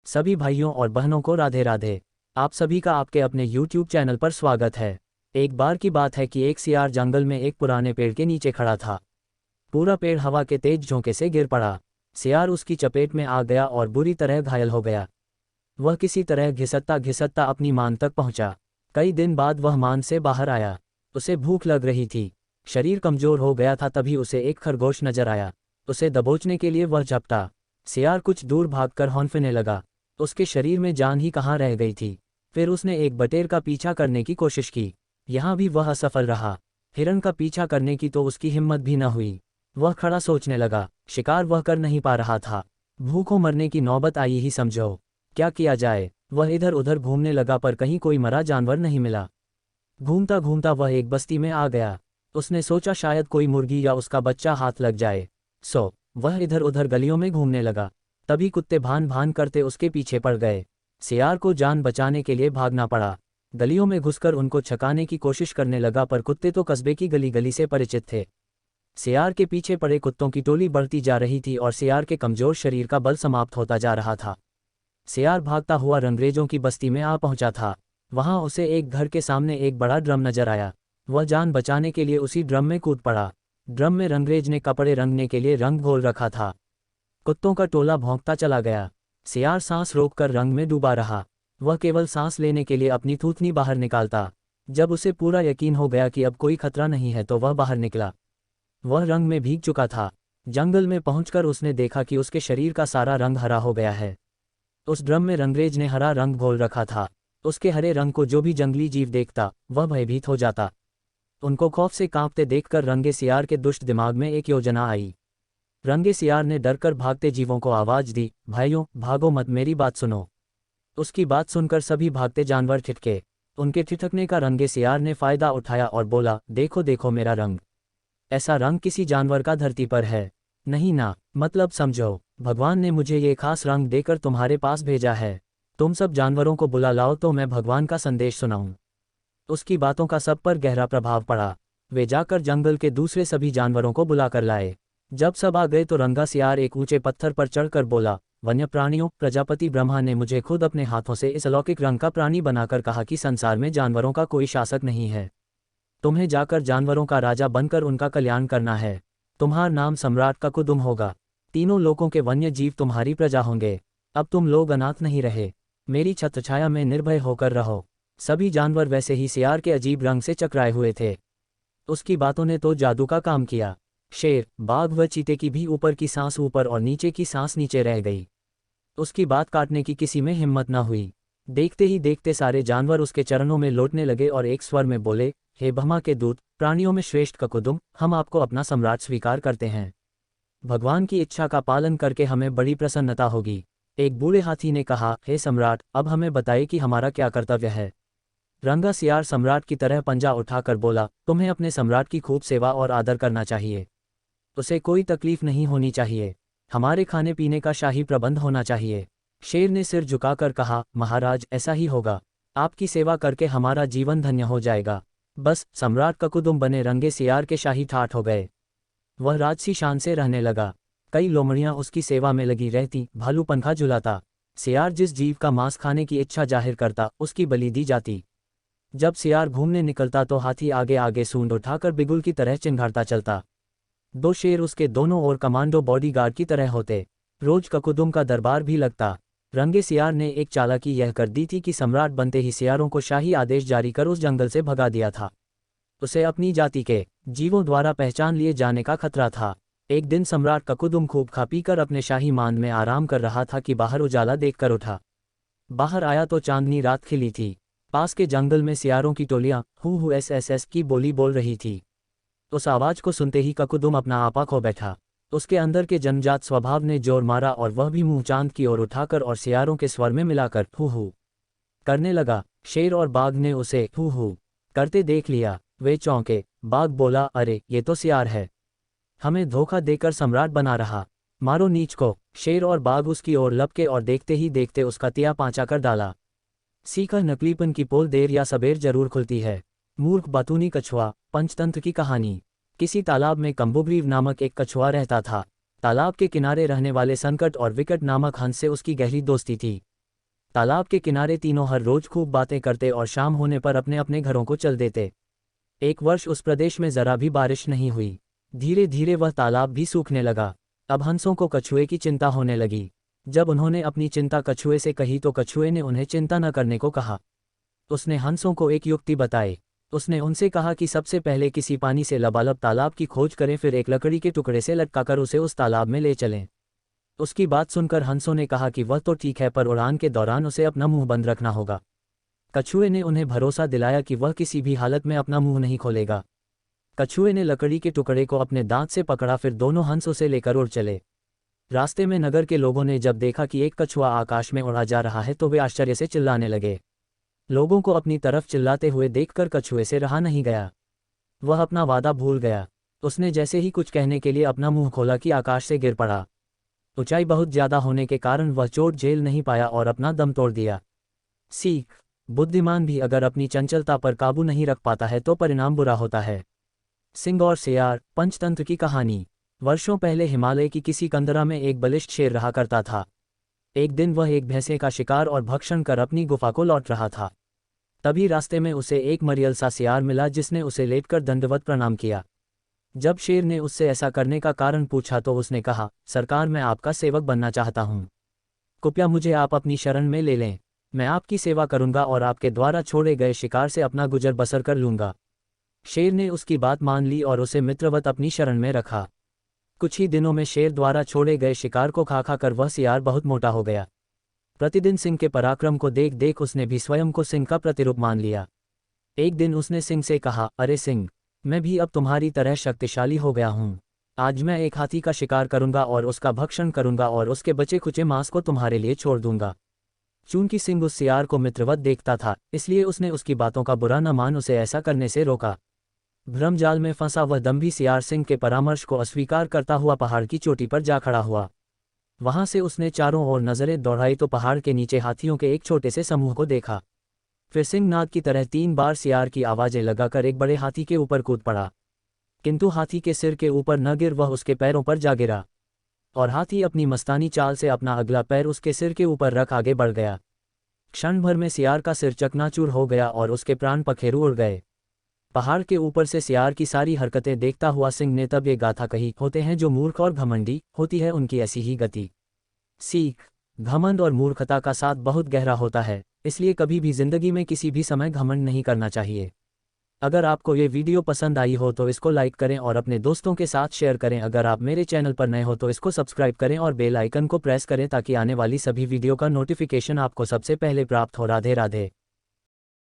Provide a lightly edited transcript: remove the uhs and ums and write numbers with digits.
सभी भाइयों और बहनों को राधे राधे। आप सभी का आपके अपने YouTube चैनल पर स्वागत है। एक बार की बात है कि एक सियार जंगल में एक पुराने पेड़ के नीचे खड़ा था। पूरा पेड़ हवा के तेज झोंके से गिर पड़ा। सियार उसकी चपेट में आ गया और बुरी तरह घायल हो गया। वह किसी तरह घिसटता घिसटता अपनी मान तक पहुंचा। कई दिन बाद वह मान से बाहर आया। उसे भूख लग रही थी। शरीर कमजोर हो गया था। तभी उसे एक खरगोश नजर आया। उसे दबोचने के लिए वह झपटा। सियार कुछ दूर भागकर हौंफने लगा। उसके शरीर में जान ही कहाँ रह गई थी। फिर उसने एक बटेर का पीछा करने की कोशिश की। यहाँ भी वह असफल रहा। हिरन का पीछा करने की तो उसकी हिम्मत भी न हुई। वह खड़ा सोचने लगा, शिकार वह कर नहीं पा रहा था। भूखों मरने की नौबत आई ही समझो। क्या किया जाए। वह इधर उधर घूमने लगा पर कहीं कोई मरा जानवर नहीं मिला। घूमता घूमता वह एक बस्ती में आ गया। उसने सोचा शायद कोई मुर्गी या उसका बच्चा हाथ लग जाए। वह इधर उधर गलियों में घूमने लगा। तभी कुत्ते भान भान करते उसके पीछे पड़ गए। सियार को जान बचाने के लिए भागना पड़ा। गलियों में घुसकर उनको छकाने की कोशिश करने लगा पर कुत्ते तो कस्बे की गली गली से परिचित थे। सियार के पीछे पड़े कुत्तों की टोली बढ़ती जा रही थी और सियार के कमजोर शरीर का बल समाप्त होता जा रहा था। सियार भागता हुआ रंगरेजों की बस्ती में आ पहुंचा था। वहां उसे एक घर के सामने एक बड़ा ड्रम नजर आया। वह जान बचाने के लिए उसी ड्रम में कूद पड़ा। ड्रम में रंगरेज ने कपड़े रंगने के लिए रंग घोल रखा था। कुत्तों का टोला भौंकता चला गया। सियार सांस रोककर रंग में डूबा रहा। वह केवल सांस लेने के लिए अपनी थूथनी बाहर निकालता। जब उसे पूरा यकीन हो गया कि अब कोई खतरा नहीं है तो वह बाहर निकला। वह रंग में भीग चुका था। जंगल में पहुंचकर उसने देखा कि उसके शरीर का सारा रंग हरा हो गया है। उस ड्रम में रंगरेज ने हरा रंग घोल रखा था। उसके हरे रंग को जो भी जंगली जीव देखता वह भयभीत हो जाता। उनको खौफ से कांपते देखकर रंगे सियार के दुष्ट दिमाग में एक योजना आई। रंगे सियार ने डरकर भागते जीवों को आवाज दी, भाइयों भागो मत, मेरी बात सुनो। उसकी बात सुनकर सभी भागते जानवर ठिठके। उनके ठिठकने का रंगे सियार ने फायदा उठाया और बोला, देखो देखो मेरा रंग। ऐसा रंग किसी जानवर का धरती पर है नहीं ना। मतलब समझो, भगवान ने मुझे ये खास रंग देकर तुम्हारे पास भेजा है। तुम सब जानवरों को बुला लाओ तो मैं भगवान का संदेश सुनाऊं। उसकी बातों का सब पर गहरा प्रभाव पड़ा। वे जाकर जंगल के दूसरे सभी जानवरों को बुलाकर लाए। जब सब आ गए तो रंगा सियार एक ऊंचे पत्थर पर चढ़कर बोला, वन्य प्राणियों, प्रजापति ब्रह्मा ने मुझे खुद अपने हाथों से इस अलौकिक रंग का प्राणी बनाकर कहा कि संसार में जानवरों का कोई शासक नहीं है। तुम्हें जाकर जानवरों का राजा बनकर उनका कल्याण करना है। तुम्हारा नाम सम्राट ककुदुम होगा। तीनों लोकों के वन्य जीव तुम्हारी प्रजा होंगे। अब तुम लोग अनाथ नहीं रहे। मेरी छत्रछाया में निर्भय होकर रहो। सभी जानवर वैसे ही सियार के अजीब रंग से चकराए हुए थे। उसकी बातों ने तो जादू का काम किया। शेर, बाघ व चीते की भी ऊपर की सांस ऊपर और नीचे की सांस नीचे रह गई। उसकी बात काटने की किसी में हिम्मत न हुई। देखते ही देखते सारे जानवर उसके चरणों में लौटने लगे और एक स्वर में बोले, हे ब्रह्मा के दूत, प्राणियों में श्रेष्ठ ककुदुम, हम आपको अपना सम्राट स्वीकार करते हैं। भगवान की इच्छा का पालन करके हमें बड़ी प्रसन्नता होगी। एक बूढ़े हाथी ने कहा, हे सम्राट, अब हमें बताइए कि हमारा क्या कर्तव्य है। रंगा सियार सम्राट की तरह पंजा उठाकर बोला, तुम्हें अपने सम्राट की खूब सेवा और आदर करना चाहिए। उसे कोई तकलीफ नहीं होनी चाहिए। हमारे खाने पीने का शाही प्रबंध होना चाहिए। शेर ने सिर झुकाकर कहा, महाराज ऐसा ही होगा। आपकी सेवा करके हमारा जीवन धन्य हो जाएगा। बस सम्राट ककुदुम बने रंगे सियार के शाही ठाठ हो गए। वह राजसी शान से रहने लगा। कई लोमड़ियां उसकी सेवा में लगी रहती। भालू पंखा झुलाता। सियार जिस जीव का मांस खाने की इच्छा जाहिर करता उसकी बलि दी जाती। जब सियार घूमने निकलता तो हाथी आगे आगे सूंड उठाकर बिगुल की तरह चिंघाड़ता चलता। दो शेर उसके दोनों ओर कमांडो बॉडीगार्ड की तरह होते। रोज ककुदुम का दरबार भी लगता। रंगे सियार ने एक चालाकी यह कर दी थी कि सम्राट बनते ही सियारों को शाही आदेश जारी कर उस जंगल से भगा दिया था। उसे अपनी जाति के जीवों द्वारा पहचान लिए जाने का खतरा था। एक दिन सम्राट ककुदुम खूब खा पीकर अपने शाही मान में आराम कर रहा था कि बाहर उजाला देखकर उठा। बाहर आया तो चांदनी रात खिली थी। पास के जंगल में सियारों की टोलियां हु एस की बोली बोल रही थी। उस आवाज को सुनते ही ककुदुम अपना आपा खो बैठा। उसके अंदर के जन्मजात स्वभाव ने जोर मारा और वह भी मुंह चांद की ओर उठाकर और सियारों के स्वर में मिलाकर हु करने लगा। शेर और बाघ ने उसे हु करते देख लिया। वे चौंके। बाघ बोला, अरे ये तो सियार है। हमें धोखा देकर सम्राट बना रहा। मारो नीच को। शेर और बाघ उसकी ओर लपके और देखते ही देखते उसका तिया पांचा कर डाला। सीखा नकलीपन की पोल देर या सबेर जरूर खुलती है। मूर्ख बातूनी कछुआ। पंचतंत्र की कहानी। किसी तालाब में कंबुग्रीव नामक एक कछुआ रहता था। तालाब के किनारे रहने वाले संकट और विकट नामक हंस से उसकी गहरी दोस्ती थी। तालाब के किनारे तीनों हर रोज खूब बातें करते और शाम होने पर अपने अपने घरों को चल देते। एक वर्ष उस प्रदेश में जरा भी बारिश नहीं हुई। धीरे धीरे वह तालाब भी सूखने लगा। अब हंसों को कछुए की चिंता होने लगी। जब उन्होंने अपनी चिंता कछुए से कही तो कछुए ने उन्हें चिंता न करने को कहा। उसने हंसों को एक युक्ति बताई। उसने उनसे कहा कि सबसे पहले किसी पानी से लबालब तालाब की खोज करें, फिर एक लकड़ी के टुकड़े से लटकाकर उसे उस तालाब में ले चलें। उसकी बात सुनकर हंसों ने कहा कि वह तो ठीक है, पर उड़ान के दौरान उसे अपना मुंह बंद रखना होगा। कछुए ने उन्हें भरोसा दिलाया कि वह किसी भी हालत में अपना मुंह नहीं खोलेगा। कछुए ने लकड़ी के टुकड़े को अपने दांत से पकड़ा, फिर दोनों हंस उसे लेकर उड़ चले। रास्ते में नगर के लोगों ने जब देखा कि एक कछुआ आकाश में उड़ा जा रहा है तो वे आश्चर्य से चिल्लाने लगे। लोगों को अपनी तरफ चिल्लाते हुए देखकर कछुए से रहा नहीं गया। वह अपना वादा भूल गया। उसने जैसे ही कुछ कहने के लिए अपना मुंह खोला कि आकाश से गिर पड़ा। ऊंचाई बहुत ज्यादा होने के कारण वह चोट झेल नहीं पाया और अपना दम तोड़ दिया। सीख: बुद्धिमान भी अगर अपनी चंचलता पर काबू नहीं रख पाता है तो परिणाम बुरा होता है। सिंह और सियार, पंचतंत्र की कहानी। वर्षों पहले हिमालय की किसी कंदरा में एक बलिष्ठ शेर रहा करता था। एक दिन वह एक भैंसे का शिकार और भक्षण कर अपनी गुफा को लौट रहा था। तभी रास्ते में उसे एक मरियल सा सियार मिला जिसने उसे लेटकर दंडवत प्रणाम किया। जब शेर ने उससे ऐसा करने का कारण पूछा तो उसने कहा, सरकार, मैं आपका सेवक बनना चाहता हूँ। कृपया मुझे आप अपनी शरण में ले लें। मैं आपकी सेवा करूंगा और आपके द्वारा छोड़े गए शिकार से अपना गुजर बसर कर लूंगा। शेर ने उसकी बात मान ली और उसे मित्रवत अपनी शरण में रखा। कुछ ही दिनों में शेर द्वारा छोड़े गए शिकार को खा खा कर वह सियार बहुत मोटा हो गया। प्रतिदिन सिंह के पराक्रम को देख देख उसने भी स्वयं को सिंह का प्रतिरूप मान लिया। एक दिन उसने सिंह से कहा, अरे सिंह, मैं भी अब तुम्हारी तरह शक्तिशाली हो गया हूँ। आज मैं एक हाथी का शिकार करूंगा और उसका भक्षण करूंगा और उसके बचे खुचे मांस को तुम्हारे लिए छोड़ दूंगा। चूंकि सिंह उस सियार को मित्रवत देखता था, इसलिए उसने उसकी बातों का बुरा न मान उसे ऐसा करने से रोका। भ्रमजाल में फंसा वह दंभी सियार सिंह के परामर्श को अस्वीकार करता हुआ पहाड़ की चोटी पर जा खड़ा हुआ। वहां से उसने चारों ओर नजरें दौड़ाई तो पहाड़ के नीचे हाथियों के एक छोटे से समूह को देखा। फिर सिंह नाग की तरह 3 बार सियार की आवाजें लगाकर एक बड़े हाथी के ऊपर कूद पड़ा। किंतु हाथी के सिर के ऊपर न गिर, वह उसके पैरों पर जा गिरा और हाथी अपनी मस्तानी चाल से अपना अगला पैर उसके सिर के ऊपर रख आगे बढ़ गया। क्षण भर में सियार का सिर चकनाचूर हो गया और उसके प्राण पखेरु उड़ गए। पहाड़ के ऊपर से सियार की सारी हरकतें देखता हुआ सिंह ने तब ये गाथा कही, होते हैं जो मूर्ख और घमंडी, होती है उनकी ऐसी ही गति। सीख: घमंड और मूर्खता का साथ बहुत गहरा होता है, इसलिए कभी भी जिंदगी में किसी भी समय घमंड नहीं करना चाहिए। अगर आपको ये वीडियो पसंद आई हो तो इसको लाइक करें और अपने दोस्तों के साथ शेयर करें। अगर आप मेरे चैनल पर नए हो तो इसको सब्सक्राइब करें और बेल आइकन को प्रेस करें ताकि आने वाली सभी वीडियो का नोटिफिकेशन आपको सबसे पहले प्राप्त हो। राधे राधे।